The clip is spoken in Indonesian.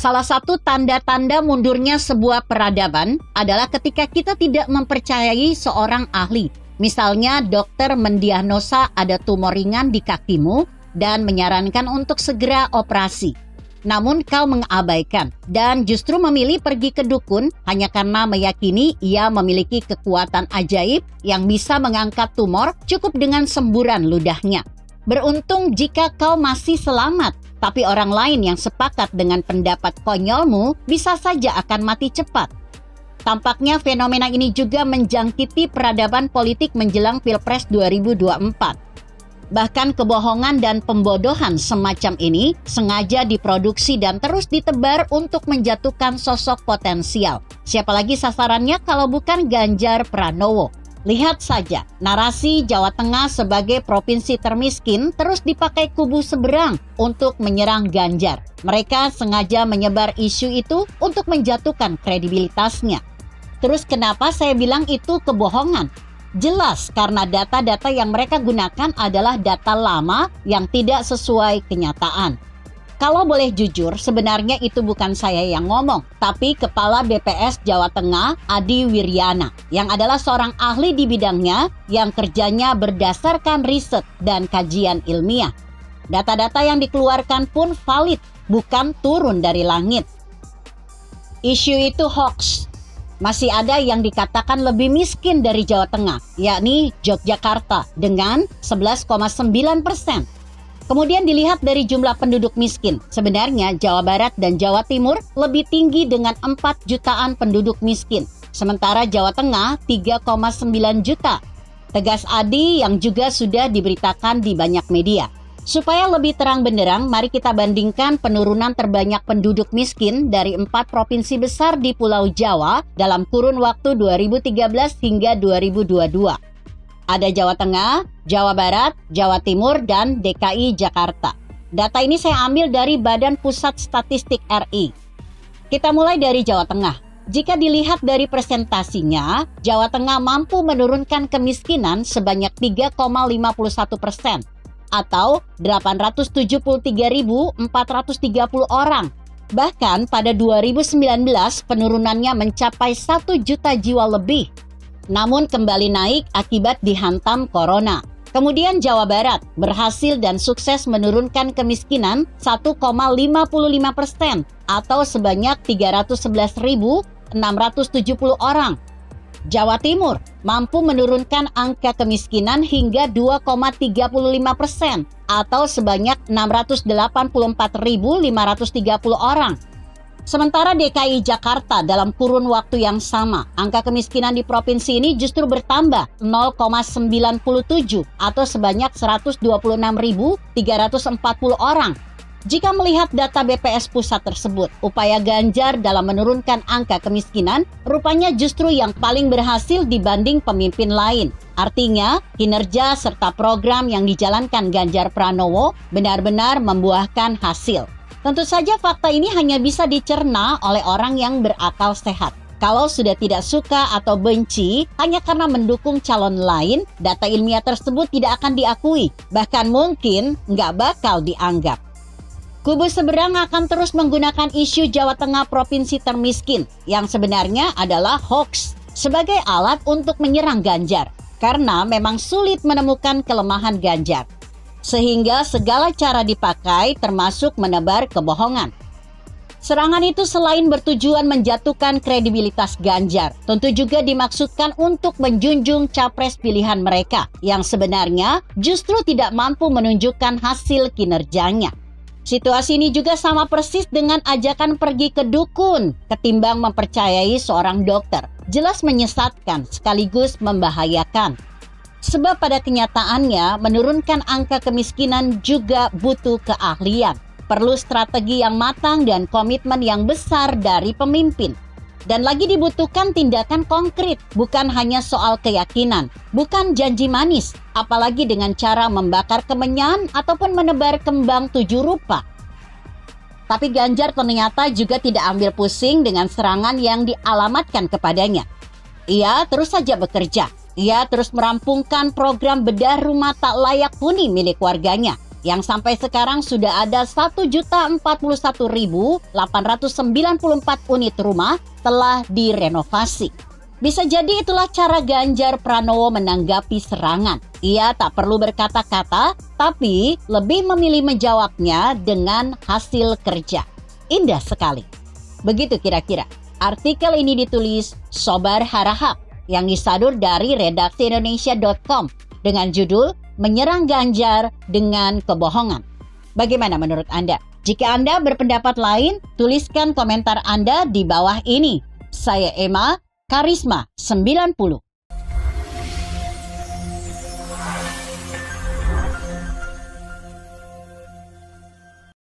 Salah satu tanda-tanda mundurnya sebuah peradaban adalah ketika kita tidak mempercayai seorang ahli. Misalnya dokter mendiagnosa ada tumor ringan di kakimu dan menyarankan untuk segera operasi. Namun kau mengabaikan dan justru memilih pergi ke dukun hanya karena meyakini ia memiliki kekuatan ajaib yang bisa mengangkat tumor cukup dengan semburan ludahnya. Beruntung jika kau masih selamat, tapi orang lain yang sepakat dengan pendapat konyolmu bisa saja akan mati cepat. Tampaknya fenomena ini juga menjangkiti peradaban politik menjelang Pilpres 2024. Bahkan kebohongan dan pembodohan semacam ini sengaja diproduksi dan terus ditebar untuk menjatuhkan sosok potensial. Siapa lagi sasarannya kalau bukan Ganjar Pranowo? Lihat saja, narasi Jawa Tengah sebagai provinsi termiskin terus dipakai kubu seberang untuk menyerang Ganjar. Mereka sengaja menyebar isu itu untuk menjatuhkan kredibilitasnya. Terus kenapa saya bilang itu kebohongan? Jelas karena data-data yang mereka gunakan adalah data lama yang tidak sesuai kenyataan. Kalau boleh jujur, sebenarnya itu bukan saya yang ngomong, tapi Kepala BPS Jawa Tengah, Adi Wiryana, yang adalah seorang ahli di bidangnya yang kerjanya berdasarkan riset dan kajian ilmiah. Data-data yang dikeluarkan pun valid, bukan turun dari langit. Isu itu hoax. Masih ada yang dikatakan lebih miskin dari Jawa Tengah, yakni Yogyakarta dengan 11,9%. Kemudian dilihat dari jumlah penduduk miskin. Sebenarnya Jawa Barat dan Jawa Timur lebih tinggi dengan 4 jutaan penduduk miskin. Sementara Jawa Tengah 3,9 juta. Tegas Adi yang juga sudah diberitakan di banyak media. Supaya lebih terang benderang, mari kita bandingkan penurunan terbanyak penduduk miskin dari 4 provinsi besar di Pulau Jawa dalam kurun waktu 2013 hingga 2022. Ada Jawa Tengah, Jawa Barat, Jawa Timur, dan DKI Jakarta. Data ini saya ambil dari Badan Pusat Statistik RI. Kita mulai dari Jawa Tengah. Jika dilihat dari presentasinya, Jawa Tengah mampu menurunkan kemiskinan sebanyak 3,51% atau 873.430 orang. Bahkan pada 2019 penurunannya mencapai 1 juta jiwa lebih. Namun kembali naik akibat dihantam corona. Kemudian Jawa Barat berhasil dan sukses menurunkan kemiskinan 1,55% atau sebanyak 311.670 orang. Jawa Timur mampu menurunkan angka kemiskinan hingga 2,35% atau sebanyak 684.530 orang. Sementara DKI Jakarta dalam kurun waktu yang sama, angka kemiskinan di provinsi ini justru bertambah 0,97 atau sebanyak 126.340 orang. Jika melihat data BPS pusat tersebut, upaya Ganjar dalam menurunkan angka kemiskinan rupanya justru yang paling berhasil dibanding pemimpin lain. Artinya, kinerja serta program yang dijalankan Ganjar Pranowo benar-benar membuahkan hasil. Tentu saja fakta ini hanya bisa dicerna oleh orang yang berakal sehat. Kalau sudah tidak suka atau benci hanya karena mendukung calon lain, data ilmiah tersebut tidak akan diakui, bahkan mungkin nggak bakal dianggap. Kubu seberang akan terus menggunakan isu Jawa Tengah provinsi termiskin yang sebenarnya adalah hoax sebagai alat untuk menyerang Ganjar, karena memang sulit menemukan kelemahan Ganjar. Sehingga segala cara dipakai termasuk menebar kebohongan. Serangan itu selain bertujuan menjatuhkan kredibilitas Ganjar, tentu juga dimaksudkan untuk menjunjung capres pilihan mereka yang sebenarnya justru tidak mampu menunjukkan hasil kinerjanya. Situasi ini juga sama persis dengan ajakan pergi ke dukun ketimbang mempercayai seorang dokter. Jelas menyesatkan sekaligus membahayakan. Sebab pada kenyataannya menurunkan angka kemiskinan juga butuh keahlian. Perlu strategi yang matang dan komitmen yang besar dari pemimpin. Dan lagi dibutuhkan tindakan konkret, bukan hanya soal keyakinan, bukan janji manis, apalagi dengan cara membakar kemenyan ataupun menebar kembang 7 rupa. Tapi Ganjar ternyata juga tidak ambil pusing dengan serangan yang dialamatkan kepadanya. Ia terus saja bekerja. Ia terus merampungkan program bedah rumah tak layak huni milik warganya. yang sampai sekarang sudah ada 1.041.894 unit rumah telah direnovasi. Bisa jadi itulah cara Ganjar Pranowo menanggapi serangan. Ia tak perlu berkata-kata, tapi lebih memilih menjawabnya dengan hasil kerja. Indah sekali. Begitu kira-kira. Artikel ini ditulis Sobar Harahap yang disadur dari redaksi Indonesia.com dengan judul Menyerang Ganjar dengan Kebohongan. Bagaimana menurut Anda? Jika Anda berpendapat lain, tuliskan komentar Anda di bawah ini. Saya Emma, Karisma 90.